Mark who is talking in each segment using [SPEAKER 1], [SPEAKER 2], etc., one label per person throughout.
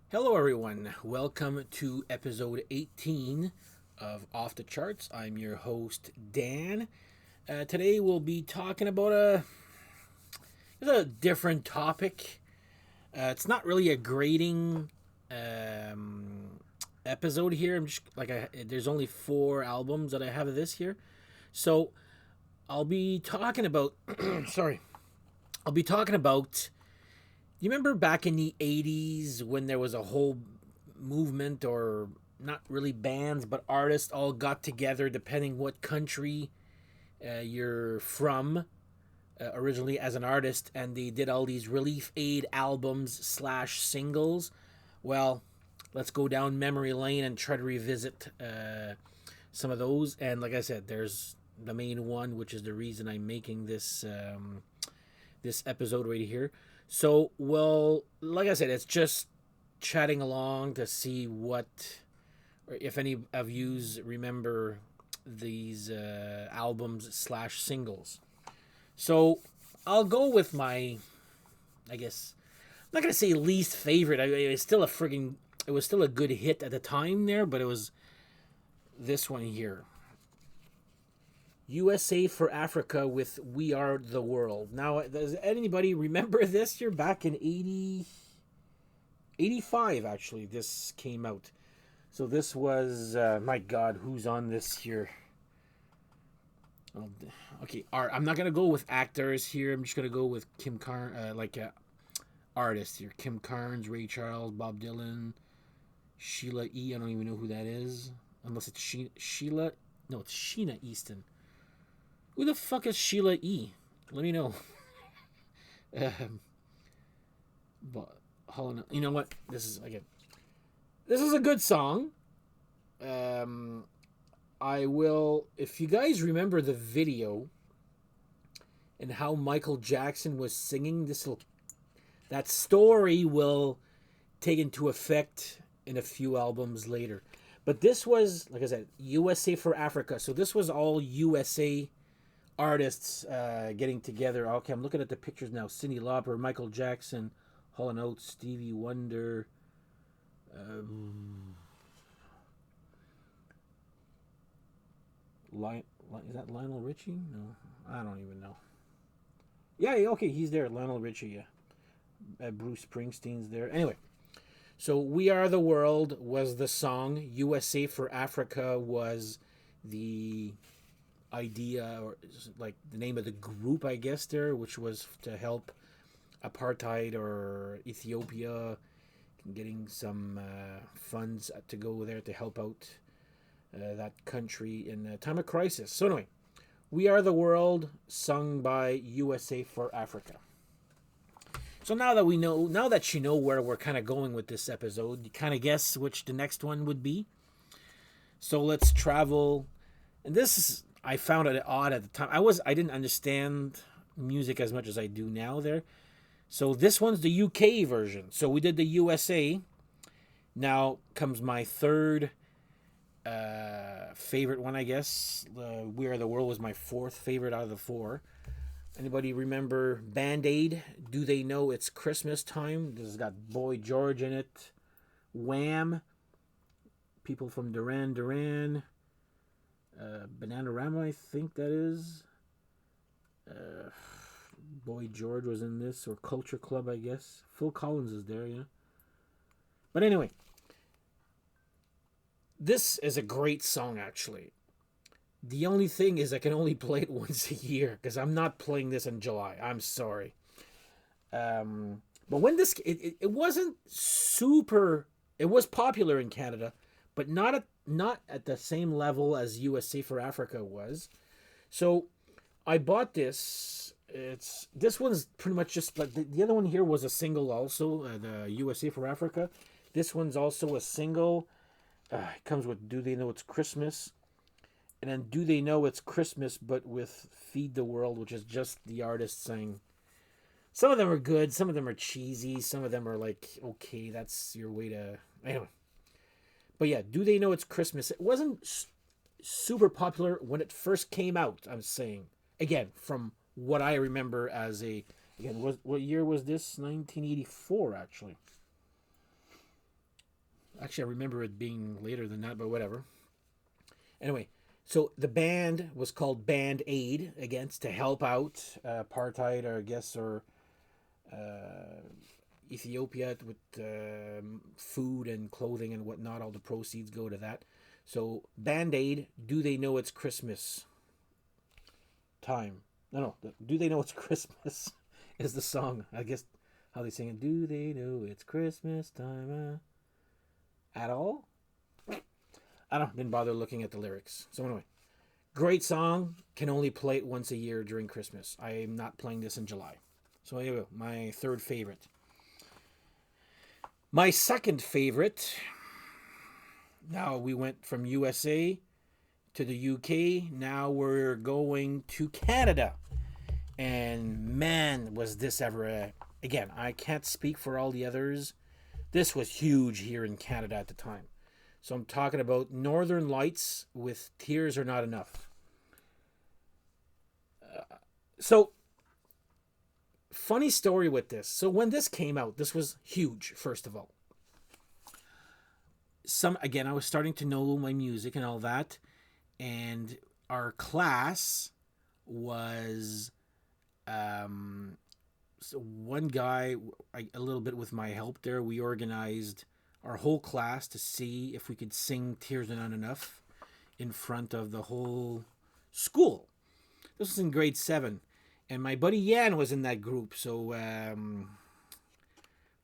[SPEAKER 1] Hello, everyone. Welcome to episode 18 of Off the Charts. I'm your host, Dan. Today we'll be talking about a different topic. It's not really a grading episode here. There's only 4 albums that I have of this here. So I'll be talking about, sorry, I'll be talking about. You remember back in the 80s when there was a whole movement, or not really bands, but artists all got together depending what country you're from, originally as an artist, and they did all these relief aid albums slash singles? Well, let's go down memory lane and try to revisit some of those. And like I said, there's the main one, which is the reason I'm making this episode right here. So, well, like I said, it's just chatting along to see what, or if any of yous remember these albums slash singles. So, I'll go with my, I guess, I'm not gonna say least favorite. It was still it was still a good hit at the time there, but it was this one here. USA for Africa with We Are the World. Now, does anybody remember this year? Back in 85, actually, this came out. So this was, my God, who's on this here? Oh, okay, I'm not going to go with actors here. I'm just going to go with Kim Carnes, artists here. Kim Carnes, Ray Charles, Bob Dylan, Sheila E. I don't even know who that is. Unless it's Sheila. No, it's Sheena Easton. Who the fuck is Sheila E? Let me know. But you know what? This is a good song. I will, if you guys remember the video and how Michael Jackson was singing that story will take into effect in a few albums later. But this was, like I said, USA for Africa. So this was all USA artists getting together. Okay, I'm looking at the pictures now. Cyndi Lauper, Michael Jackson, Hall & Oates, Stevie Wonder. Is that Lionel Richie? No, I don't even know. Yeah, okay, he's there. Lionel Richie, yeah. Bruce Springsteen's there. Anyway, so We Are the World was the song. USA for Africa was the idea, or like the name of the group, I guess, there, which was to help apartheid or Ethiopia, getting some funds to go there to help out that country in a time of crisis. So anyway, We Are the World, sung by USA for Africa. So now that you know where we're kind of going with this episode, you kind of guess which the next one would be. So let's travel. And this is, I found it odd at the time. I didn't understand music as much as I do now there. So this one's the UK version. So we did the USA. Now comes my third favorite one, I guess. We Are the World was my fourth favorite out of the 4. Anybody remember Band-Aid? Do They Know It's Christmas Time? This has got Boy George in it. Wham! People from Duran Duran. Bananarama, I think that is. Boy George was in this, or Culture Club, I guess. Phil Collins is there, yeah. But anyway, this is a great song, actually. The only thing is I can only play it once a year, because I'm not playing this in July. I'm sorry. But when it wasn't super, it was popular in Canada, but not at the same level as USA for Africa was. So I bought this. This one's pretty much just like the other one here was a single also, the USA for Africa. This one's also a single. It comes with Do They Know It's Christmas? And then Do They Know It's Christmas, but with Feed the World, which is just the artist saying. Some of them are good, some of them are cheesy, some of them are like, okay, that's your way to... Anyway. But yeah, Do They Know It's Christmas? It wasn't super popular when it first came out, I'm saying. Again, from what I remember as a... Again, what year was this? 1984, actually. Actually, I remember it being later than that, but whatever. Anyway, so the band was called Band Aid, against to help out apartheid, or I guess, or Ethiopia with food and clothing and whatnot. All the proceeds go to that. So Band Aid, Do They Know It's Christmas Time? No. Do They Know It's Christmas is the song. I guess how they sing it. Do they know it's Christmas time at all? I didn't bother looking at the lyrics. So anyway, great song. Can only play it once a year during Christmas. I'm not playing this in July. So here we go. My third favorite. My second favorite. Now we went from USA to the UK. Now we're going to Canada. And man, was this ever again, I can't speak for all the others. This was huge here in Canada at the time. So I'm talking about Northern Lights with Tears Are Not Enough. So, funny story with this. So when this came out, this was huge, first of all. I was starting to know my music and all that. And our class was so one guy, a little bit with my help there, we organized our whole class to see if we could sing Tears Are Not Enough in front of the whole school. This was in grade 7. And my buddy Yan was in that group. So I'm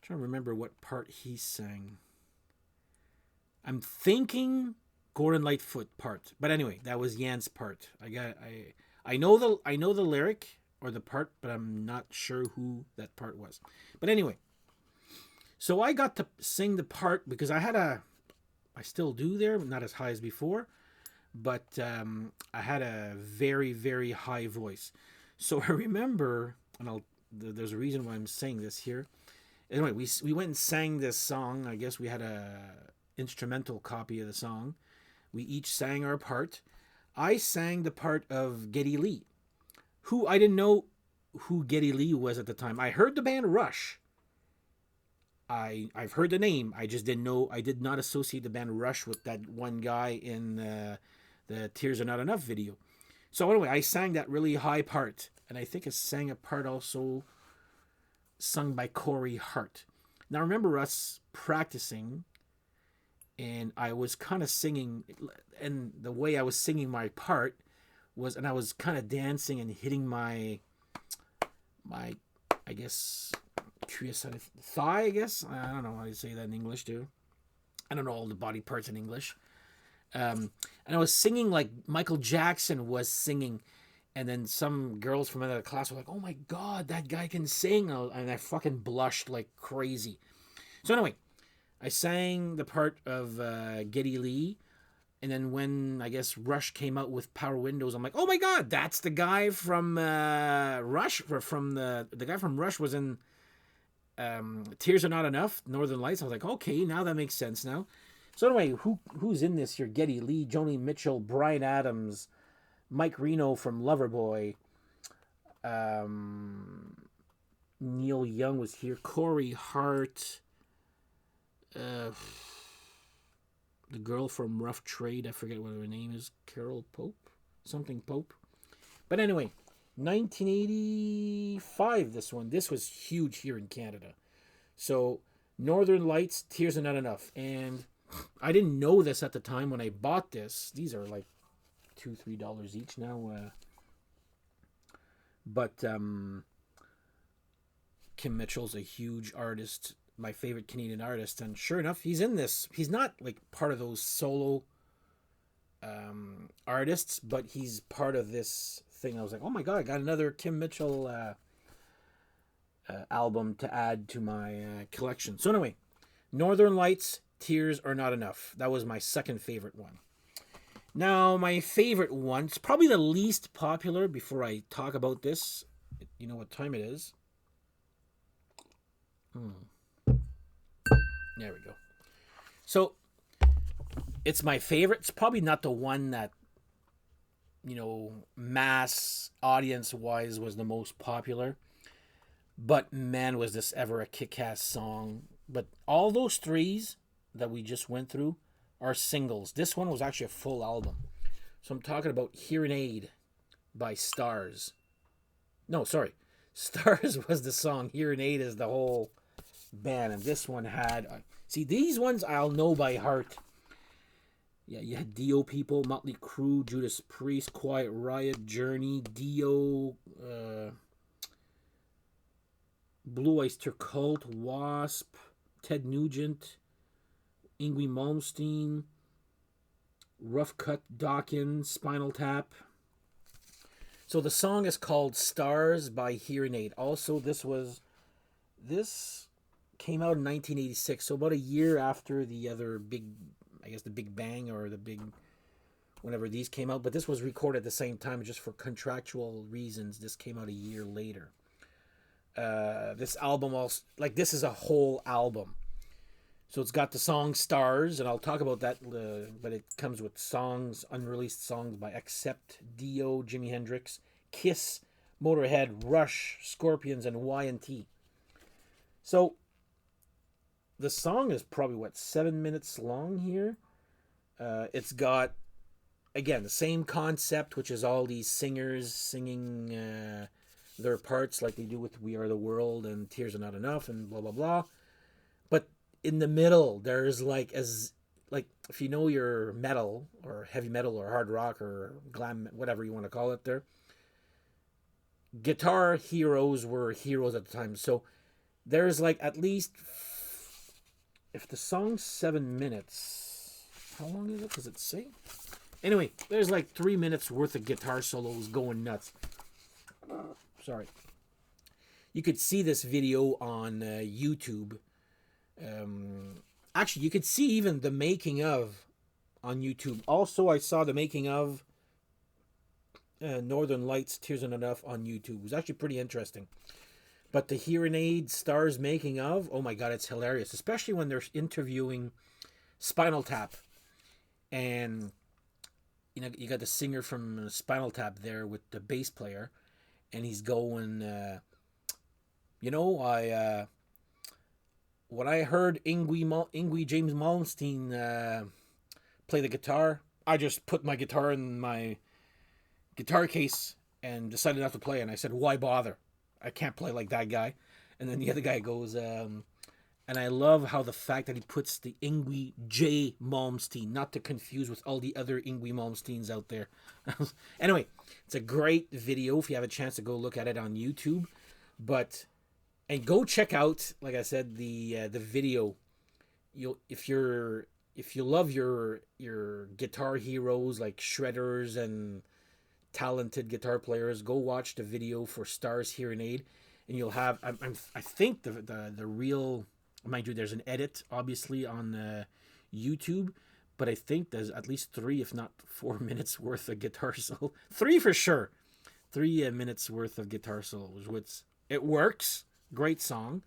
[SPEAKER 1] trying to remember what part he sang. I'm thinking Gordon Lightfoot part. But anyway, that was Yan's part. I know the lyric or the part, but I'm not sure who that part was. But anyway, so I got to sing the part because I still do there, not as high as before, but I had a very, very high voice. So I remember, and there's a reason why I'm saying this here. Anyway, we went and sang this song. I guess we had a instrumental copy of the song. We each sang our part. I sang the part of Geddy Lee, who I didn't know who Geddy Lee was at the time. I heard the band Rush. I've heard the name. I just didn't know. I did not associate the band Rush with that one guy in the Tears Are Not Enough video. So anyway, I sang that really high part. And I think I sang a part also sung by Corey Hart. Now remember us practicing, and I was kind of singing, and the way I was singing my part was, and I was kind of dancing and hitting my I guess, thigh, I guess. I don't know how to say that in English too. I don't know all the body parts in English. And I was singing like Michael Jackson was singing. And then some girls from another class were like, oh my God, that guy can sing. And I fucking blushed like crazy. So anyway, I sang the part of Geddy Lee. And then when, I guess, Rush came out with Power Windows, I'm like, oh my God, that's the guy from Rush. From the guy from Rush was in Tears Are Not Enough, Northern Lights. I was like, okay, now that makes sense now. So anyway, who's in this here? Geddy Lee, Joni Mitchell, Bryan Adams, Mike Reno from Loverboy. Neil Young was here. Corey Hart. The girl from Rough Trade. I forget what her name is. Carol Pope? Something Pope. But anyway, 1985, this one. This was huge here in Canada. So, Northern Lights, Tears Are Not Enough. And I didn't know this at the time when I bought this. These are like $2-3 each now. But Kim Mitchell's a huge artist, my favorite Canadian artist, and sure enough, he's in this. He's not like part of those solo artists, but he's part of this thing. I was like, oh my God, I got another Kim Mitchell album to add to my collection. So anyway, Northern Lights, Tears Are Not Enough. That was my second favorite one. Now, my favorite one, it's probably the least popular before I talk about this. You know what time it is. There we go. So, it's my favorite. It's probably not the one that, mass audience-wise was the most popular. But, man, was this ever a kick-ass song. But all those threes that we just went through are singles. This one was actually a full album. So I'm talking about Hearing Aid by Stars. No, sorry. Stars was the song. Hearing Aid is the whole band. And this one had... see, these ones I'll know by heart. Yeah, you had Dio people, Motley Crue, Judas Priest, Quiet Riot, Journey, Dio, Blue Oyster Cult, Wasp, Ted Nugent, Yngwie Malmsteen, Rough Cut Dawkins, Spinal Tap. So the song is called Stars by Hearing Aid. Also, this came out in 1986, so about a year after the other big, I guess the Big Bang or the big, whenever these came out. But this was recorded at the same time, just for contractual reasons. This came out a year later. This album also, like, this is a whole album. So it's got the song Stars, and I'll talk about that, but it comes with songs, unreleased songs by Accept, Dio, Jimi Hendrix, Kiss, Motorhead, Rush, Scorpions, and Y&T. So the song is probably, 7 minutes long here. It's got, again, the same concept, which is all these singers singing their parts like they do with We Are the World and Tears Are Not Enough and blah, blah, blah. But in the middle, there's if you know your metal or heavy metal or hard rock or glam, whatever you want to call it there, guitar heroes were heroes at the time. So there's at least, if the song's 7 minutes, how long is it? Does it say? Anyway, there's 3 minutes worth of guitar solos going nuts. Sorry. You could see this video on YouTube. Actually, you could see even the making of on YouTube. Also, I saw the making of Northern Lights, Tears Are Not Enough on YouTube. It was actually pretty interesting. But the Hearing Aid Stars making of, oh my God, it's hilarious. Especially when they're interviewing Spinal Tap. And, you got the singer from Spinal Tap there with the bass player. And he's going, when I heard Yngwie James Malmsteen play the guitar, I just put my guitar in my guitar case and decided not to play. And I said, why bother? I can't play like that guy. And then the other guy goes, and I love how the fact that he puts the Yngwie J. Malmsteen, not to confuse with all the other Yngwie Malmsteens out there. Anyway, it's a great video if you have a chance to go look at it on YouTube. And go check out, like I said, the video. If you love your guitar heroes like shredders and talented guitar players, go watch the video for Stars Hearing Aid, and you'll have. I think the real, mind you, there's an edit obviously on YouTube, but I think there's at least 3, if not 4 minutes worth of guitar solo. 3 for sure. 3 minutes worth of guitar solos, which it works. Great song.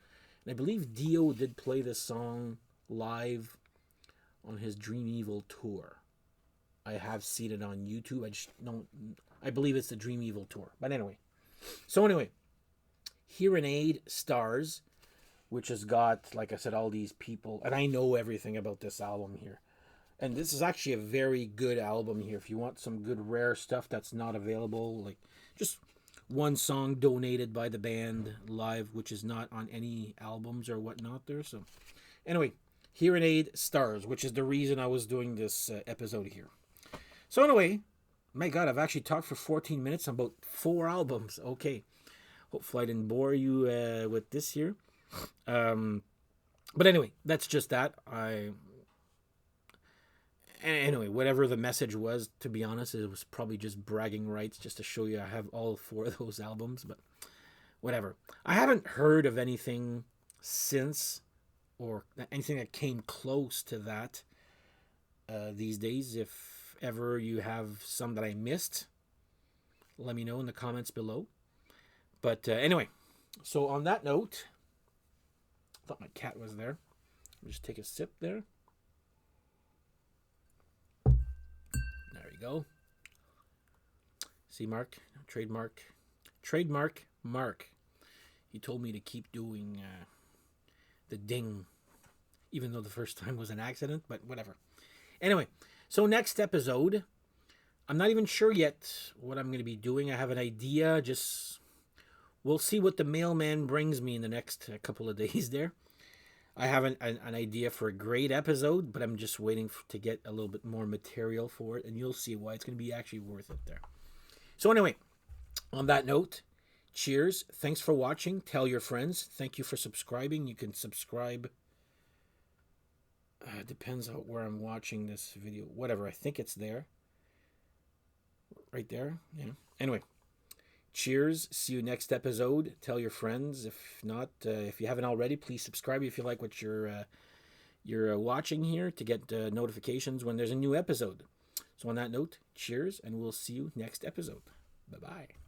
[SPEAKER 1] And I believe Dio did play this song live on his Dream Evil tour. I have seen it on YouTube. I believe it's the Dream Evil tour. But anyway. Hearing Aid Stars, which has got, like I said, all these people. And I know everything about this album here. And this is actually a very good album here. If you want some good rare stuff that's not available, just one song donated by the band live, which is not on any albums or whatnot there. So anyway, Hearing Aid Stars, which is the reason I was doing this episode here. So anyway, my God, I've actually talked for 14 minutes on about 4 albums. Okay. Hopefully I didn't bore you with this here. But anyway, that's just that. Anyway, whatever the message was, to be honest, it was probably just bragging rights, just to show you I have all 4 of those albums, but whatever. I haven't heard of anything since, or anything that came close to that these days. If ever you have some that I missed, let me know in the comments below. But anyway, so on that note, I thought my cat was there. I'll just take a sip there. There we go. See, Mark, trademark, Mark. He told me to keep doing the ding. even though the first time was an accident, but whatever. Anyway, so next episode, I'm not even sure yet what I'm going to be doing. I have an idea. Just we'll see what the mailman brings me in the next couple of days there. I have an idea for a great episode, but I'm just waiting to get a little bit more material for it, and you'll see why it's going to be actually worth it there. So anyway, on that note, cheers. Thanks for watching. Tell your friends. Thank you for subscribing. You can subscribe. Depends on where I'm watching this video. Whatever. I think it's there. Right there. Yeah. Anyway. Cheers. See you next episode. Tell your friends. If not, if you haven't already, please subscribe if you like what you're watching here to get notifications when there's a new episode. So on that note, cheers, and we'll see you next episode. Bye-bye.